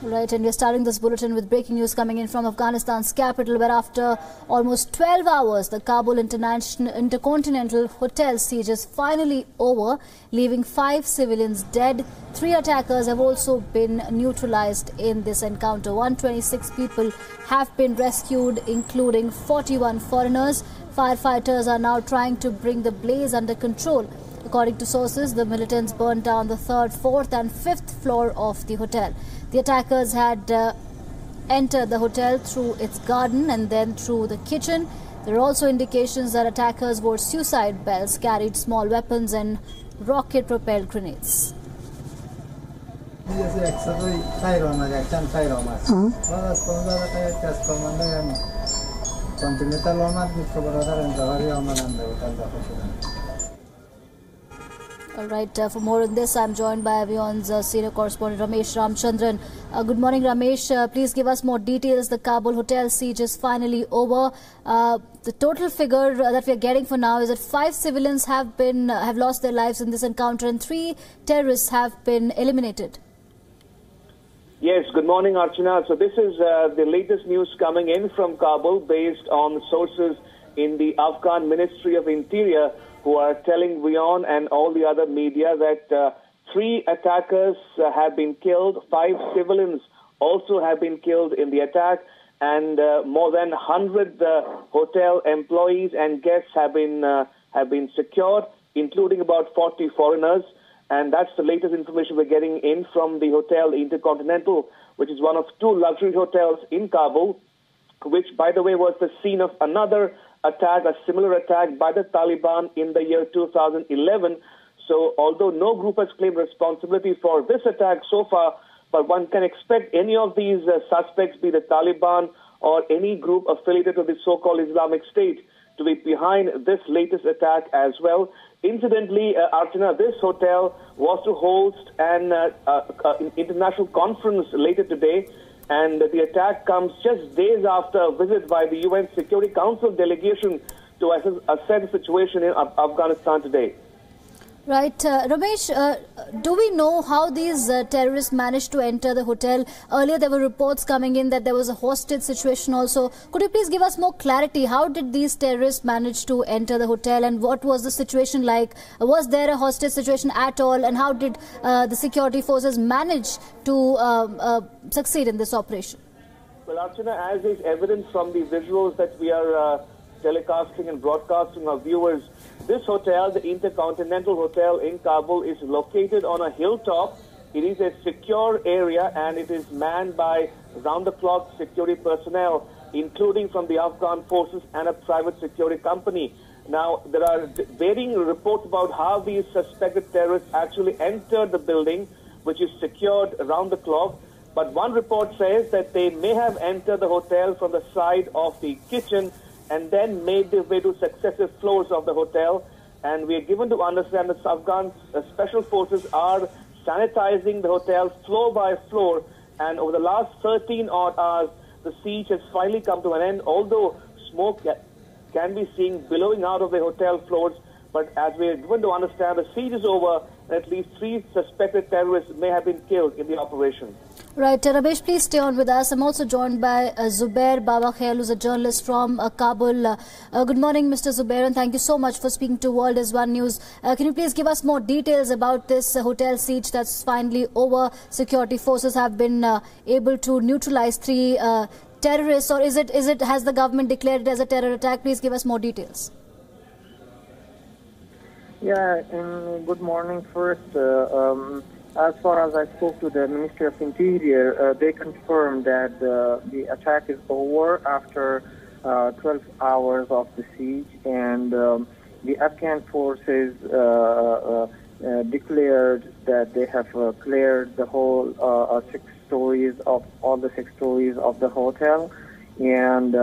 Right, and we're starting this bulletin with breaking news coming in from Afghanistan's capital, where after almost 12 hours, the Kabul Intercontinental Hotel siege is finally over, leaving 5 civilians dead. 3 attackers have also been neutralized in this encounter. 126 people have been rescued, including 41 foreigners. Firefighters are now trying to bring the blaze under control. According to sources, the militants burned down the 3rd, 4th and 5th floor of the hotel. The attackers had entered the hotel through its garden and then through the kitchen. There are also indications that attackers wore suicide belts, carried small weapons and rocket-propelled grenades. All right, for more on this, I'm joined by WION's senior correspondent Ramesh Ramchandran. Good morning, Ramesh. Please give us more details. The Kabul hotel siege is finally over. The total figure that we are getting for now is that 5 civilians have lost their lives in this encounter and 3 terrorists have been eliminated. Yes, good morning, Archana. So this is the latest news coming in from Kabul based on sources in the Afghan Ministry of Interior, who are telling WION and all the other media that 3 attackers have been killed, 5 civilians also have been killed in the attack, and more than 100 hotel employees and guests have been secured, including about 40 foreigners. And that's the latest information we're getting in from the Hotel Intercontinental, which is one of 2 luxury hotels in Kabul, which, by the way, was the scene of another attack, a similar attack by the Taliban in the year 2011. So although no group has claimed responsibility for this attack so far, but one can expect any of these suspects, be the Taliban or any group affiliated to the so-called Islamic State, to be behind this latest attack as well. Incidentally, Archana, this hotel was to host an international conference later today, and the attack comes just days after a visit by the UN Security Council delegation to assess the situation in Afghanistan today. Right. Ramesh, do we know how these terrorists managed to enter the hotel? Earlier there were reports coming in that there was a hostage situation also. Could you please give us more clarity? How did these terrorists manage to enter the hotel and what was the situation like? Was there a hostage situation at all, and how did the security forces manage to succeed in this operation? Well, Archana, as is evident from the visuals that we are telecasting and broadcasting our viewers, this hotel, the Intercontinental Hotel in Kabul, is located on a hilltop. It is a secure area and it is manned by round-the-clock security personnel, including from the Afghan forces and a private security company. Now, there are varying reports about how these suspected terrorists actually entered the building, which is secured around the clock. But one report says that they may have entered the hotel from the side of the kitchen and then made their way to successive floors of the hotel. And we are given to understand that Afghan special forces are sanitizing the hotel floor by floor. And over the last 13 odd hours, the siege has finally come to an end, although smoke can be seen billowing out of the hotel floors. But as we are given to understand, the siege is over, and at least 3 suspected terrorists may have been killed in the operation. Right, Ramesh, please stay on with us. I'm also joined by Zubair Babakhail, who's a journalist from Kabul. Good morning, Mr. Zubair, and thank you so much for speaking to World is One News. Can you please give us more details about this hotel siege that's finally over? Security forces have been able to neutralize 3 terrorists, or has the government declared it as a terror attack? Please give us more details. Yeah, good morning first. As far as I spoke to the Ministry of Interior, they confirmed that the attack is over after 12 hours of the siege, and the Afghan forces declared that they have cleared the whole 6 stories of all the 6 stories of the hotel, and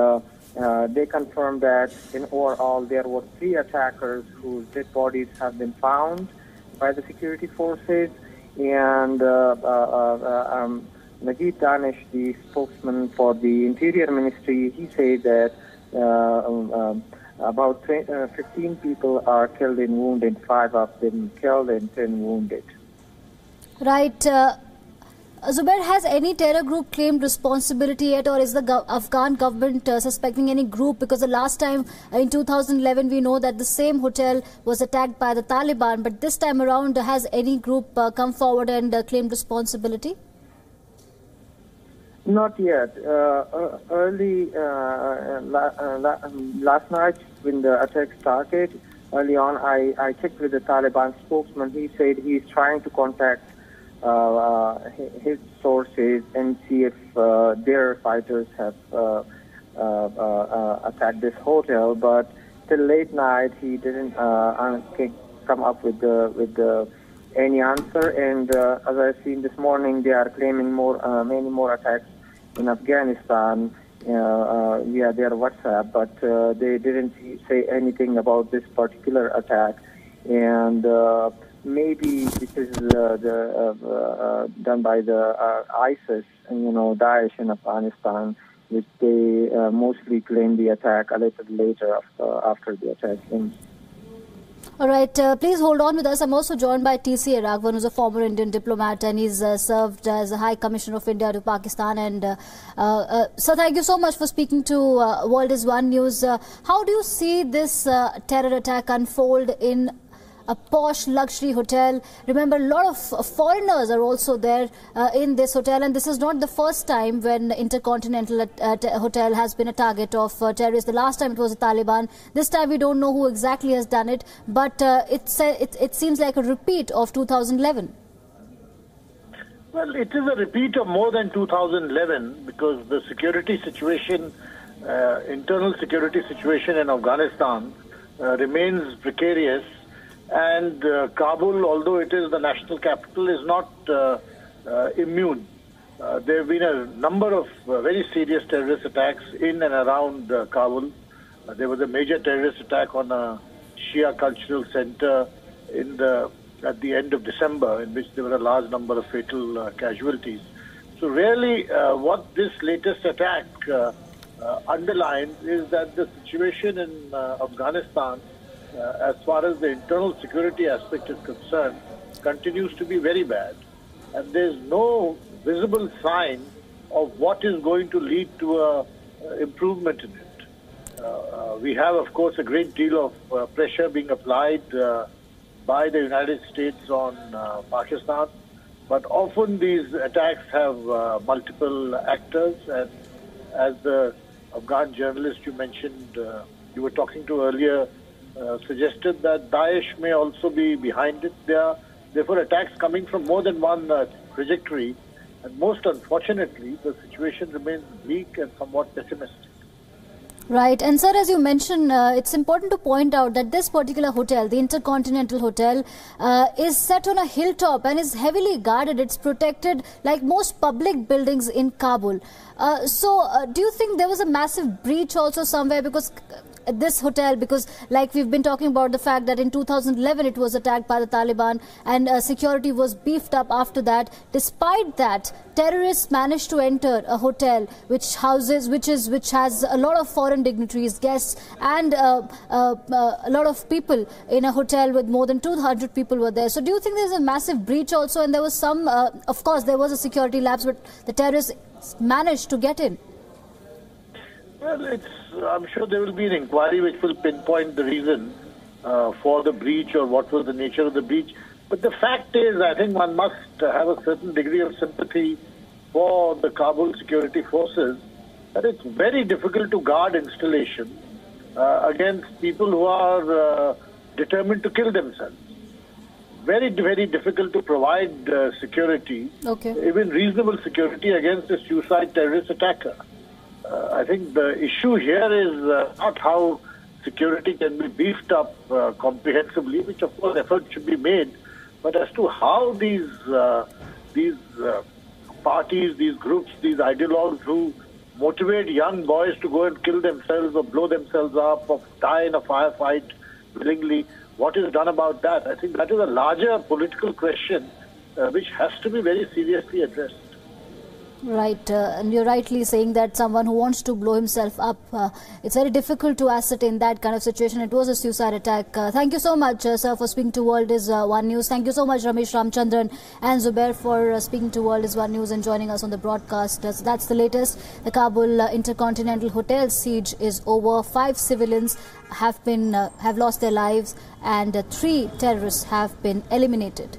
they confirmed that in overall there were 3 attackers whose dead bodies have been found by the security forces. And Najib Danish, the spokesman for the Interior Ministry, he said that about 15 people are killed and wounded, 5 of them killed and 10 wounded. Right. Zubair, has any terror group claimed responsibility yet, or is the Afghan government suspecting any group? Because the last time in 2011 we know that the same hotel was attacked by the Taliban, but this time around has any group come forward and claimed responsibility? Not yet. Early last night when the attack started, early on I checked with the Taliban spokesman. He said he's trying to contact his sources and see if their fighters have attacked this hotel, but till late night he didn't come up with any answer. And as I've seen this morning, they are claiming many more attacks in Afghanistan via their WhatsApp, but they didn't say anything about this particular attack. And maybe this is done by the ISIS and Daesh in Afghanistan, which they mostly claim the attack a little later after the attack ends. All right, please hold on with us. I'm also joined by T.C. Raghavan, who's a former Indian diplomat, and he's served as a High Commissioner of India to Pakistan. And sir, thank you so much for speaking to World is One News. How do you see this terror attack unfold in a posh luxury hotel? Remember, a lot of foreigners are also there in this hotel, and this is not the first time when Intercontinental Hotel has been a target of terrorists. The last time it was the Taliban. This time we don't know who exactly has done it, but it seems like a repeat of 2011. Well, it is a repeat of more than 2011 because the security situation, internal security situation in Afghanistan remains precarious. And Kabul, although it is the national capital, is not immune. There have been a number of very serious terrorist attacks in and around Kabul. There was a major terrorist attack on a Shia cultural center at the end of December, in which there were a large number of fatal casualties. So really, what this latest attack underlines is that the situation in Afghanistan, as far as the internal security aspect is concerned, continues to be very bad. And there's no visible sign of what is going to lead to a improvement in it. We have, of course, a great deal of pressure being applied by the United States on Pakistan, but often these attacks have multiple actors. And as the Afghan journalist you mentioned, you were talking to earlier, suggested that Daesh may also be behind it. There are therefore attacks coming from more than one trajectory, and most unfortunately the situation remains bleak and somewhat pessimistic. Right. And sir, as you mentioned, it's important to point out that this particular hotel, the Intercontinental Hotel, is set on a hilltop and is heavily guarded. It's protected like most public buildings in Kabul. Do you think there was a massive breach also somewhere? Because this hotel, because like we've been talking about the fact that in 2011 it was attacked by the Taliban and security was beefed up after that. Despite that, terrorists managed to enter a hotel which has a lot of foreign dignitaries, guests, and a lot of people in a hotel with more than 200 people were there. So do you think there's a massive breach also? And there was some, of course, there was a security lapse, but the terrorists managed to get in. Well, I'm sure there will be an inquiry which will pinpoint the reason for the breach or what was the nature of the breach. But the fact is, I think one must have a certain degree of sympathy for the Kabul security forces, that it's very difficult to guard installations against people who are determined to kill themselves. Very, very difficult to provide security, even reasonable security against a suicide terrorist attacker. I think the issue here is not how security can be beefed up comprehensively, which of course efforts should be made, but as to how these parties, these groups, these ideologues who motivate young boys to go and kill themselves or blow themselves up or die in a firefight willingly, what is done about that? I think that is a larger political question which has to be very seriously addressed. Right, and you're rightly saying that someone who wants to blow himself up, it's very difficult to ascertain that kind of situation. It was a suicide attack. Thank you so much, sir, for speaking to World is One News. Thank you so much, Ramesh Ramchandran and Zubair, for speaking to World is One News and joining us on the broadcast. So that's the latest. The Kabul Intercontinental Hotel siege is over. 5 civilians have lost their lives, and 3 terrorists have been eliminated.